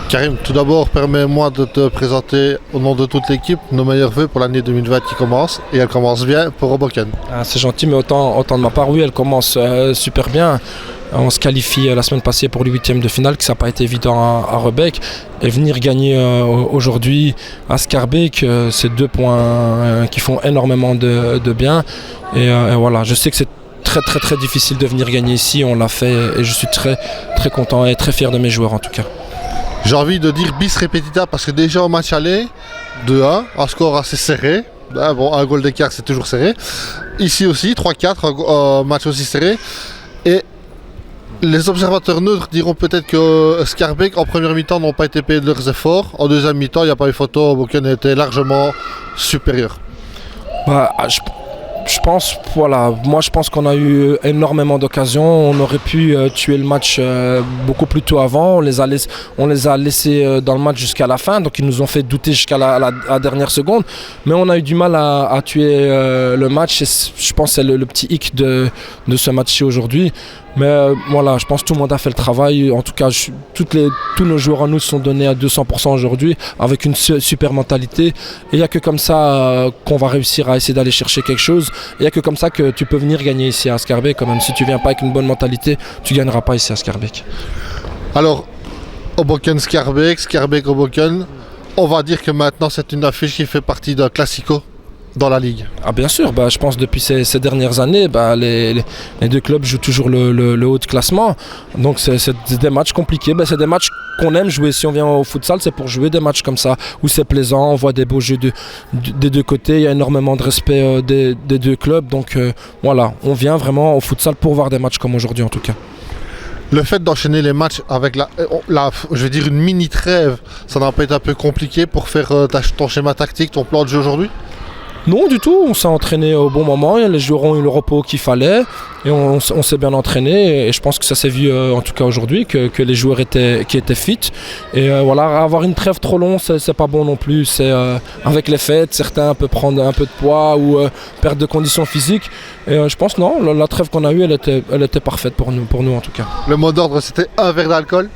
Karim, tout d'abord, permets-moi de te présenter au nom de toute l'équipe nos meilleurs vœux pour l'année 2020 qui commence. Et elle commence bien pour Hoboken. C'est gentil, mais autant de ma part, oui, elle commence super bien. On se qualifie la semaine passée pour le 8e de finale, que ça n'a pas été évident à Rebec. Et venir gagner aujourd'hui à Schaerbeek, c'est 2 points qui font énormément de bien. Et voilà, je sais que c'est très difficile de venir gagner ici, on l'a fait et je suis très content et très fier de mes joueurs en tout cas. J'ai envie de dire bis repetita parce que déjà au match aller, 2-1, un score assez serré. Bon, un goal d'écart c'est toujours serré. Ici aussi, 3-4, un match aussi serré. Et les observateurs neutres diront peut-être que Schaerbeek en première mi-temps n'ont pas été payés de leurs efforts. En deuxième mi-temps, il n'y a pas eu photo, Hoboken était largement supérieur. Je pense, voilà, moi je pense qu'on a eu énormément d'occasions, on aurait pu tuer le match beaucoup plus tôt avant, on les a laissés dans le match jusqu'à la fin, donc ils nous ont fait douter jusqu'à la dernière seconde, mais on a eu du mal à tuer le match et je pense que c'est le petit hic de ce match-ci aujourd'hui. Mais voilà, je pense que tout le monde a fait le travail. En tout cas, tous nos joueurs en nous se sont donnés à 200% aujourd'hui avec une super mentalité. Et il n'y a que comme ça qu'on va réussir à essayer d'aller chercher quelque chose. Il n'y a que comme ça que tu peux venir gagner ici à Schaerbeek. Quand même, si tu ne viens pas avec une bonne mentalité, tu ne gagneras pas ici à Schaerbeek. Alors, Hoboken Schaerbeek, Schaerbeek Hoboken, on va dire que maintenant c'est une affiche qui fait partie d'un classico dans la ligue. Ah bien sûr, je pense que depuis ces dernières années, les deux clubs jouent toujours le haut de classement. Donc c'est des matchs compliqués, c'est des matchs qu'on aime jouer. Si on vient au futsal, c'est pour jouer des matchs comme ça, où c'est plaisant, on voit des beaux jeux des deux côtés, il y a énormément de respect des deux clubs. Donc voilà, on vient vraiment au futsal pour voir des matchs comme aujourd'hui en tout cas. Le fait d'enchaîner les matchs avec je vais dire une mini trêve, ça n'a pas été un peu compliqué pour faire ton schéma tactique, ton plan de jeu aujourd'hui ? Non du tout, on s'est entraîné au bon moment, les joueurs ont eu le repos qu'il fallait et on s'est bien entraîné et je pense que ça s'est vu en tout cas aujourd'hui que les joueurs étaient fit et voilà, avoir une trêve trop longue c'est pas bon non plus, c'est avec les fêtes certains peuvent prendre un peu de poids ou perdre de conditions physiques et je pense non, la trêve qu'on a eue elle était parfaite pour nous en tout cas. Le mot d'ordre c'était un verre d'alcool.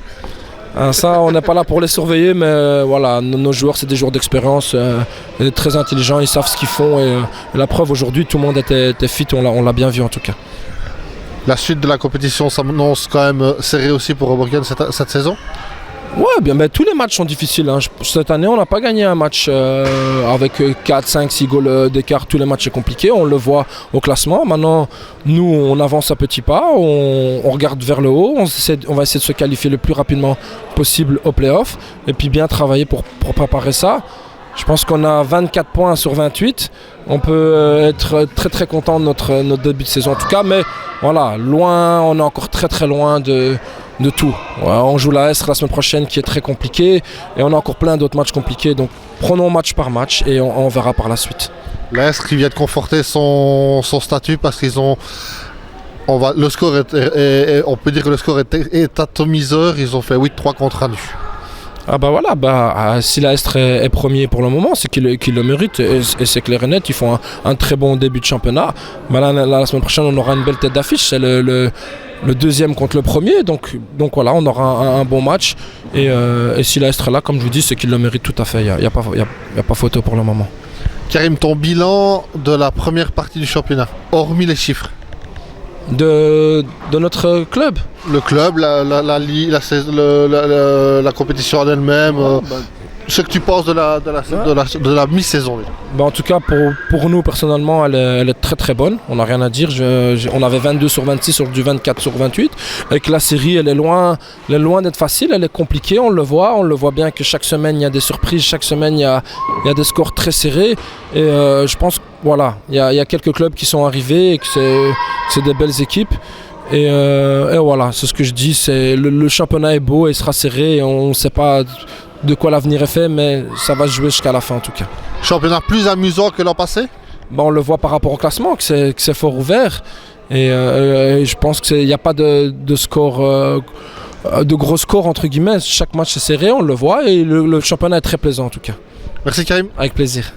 Ça, on n'est pas là pour les surveiller, mais voilà, nos joueurs, c'est des joueurs d'expérience, ils sont très intelligents, ils savent ce qu'ils font. Et la preuve, aujourd'hui, tout le monde était fit, on l'a bien vu en tout cas. La suite de la compétition s'annonce quand même serrée aussi pour Hoboken cette saison ? Ouais, bien, tous les matchs sont difficiles. Cette année, on n'a pas gagné un match avec 4, 5, 6 goals d'écart. Tous les matchs sont compliqués, on le voit au classement. Maintenant, nous, on avance à petits pas, on regarde vers le haut, on va essayer de se qualifier le plus rapidement possible au play-off et puis bien travailler pour préparer ça. Je pense qu'on a 24 points sur 28. On peut être très content de notre début de saison en tout cas, mais voilà, loin, on est encore très loin de tout. Ouais, on joue la S la semaine prochaine qui est très compliquée et on a encore plein d'autres matchs compliqués. Donc prenons match par match et on verra par la suite. La S qui vient de conforter son statut parce qu'ils ont... le score on peut dire que le score est atomiseur. Ils ont fait 8-3 contre Anu. Ah voilà, si la Estre est premier pour le moment, c'est qu'il le mérite et c'est clair et net, ils font un très bon début de championnat. La semaine prochaine on aura une belle tête d'affiche, c'est le deuxième contre le premier, donc voilà, on aura un bon match et si la Estre est là, comme je vous dis, c'est qu'il le mérite tout à fait, il n'y a pas photo pour le moment. Karim, ton bilan de la première partie du championnat, hormis les chiffres de notre club. Le club, la compétition en elle-même, ce que tu penses de la mi-saison. En tout cas, pour nous personnellement, elle est très bonne. On n'a rien à dire. On avait 22 sur 26 sur du 24 sur 28. Avec la série, elle est loin d'être facile. Elle est compliquée. On le voit bien que chaque semaine il y a des surprises. Chaque semaine il y a des scores très serrés. Et je pense voilà, il y a quelques clubs qui sont arrivés et que c'est des belles équipes. Et voilà, c'est ce que je dis. Le championnat est beau et sera serré. Et on ne sait pas de quoi l'avenir est fait, mais ça va se jouer jusqu'à la fin en tout cas. Championnat plus amusant que l'an passé ? On le voit par rapport au classement, que c'est fort ouvert. Et je pense qu'il n'y a pas de score, de gros scores entre guillemets. Chaque match est serré, on le voit. Et le championnat est très plaisant en tout cas. Merci Karim. Avec plaisir.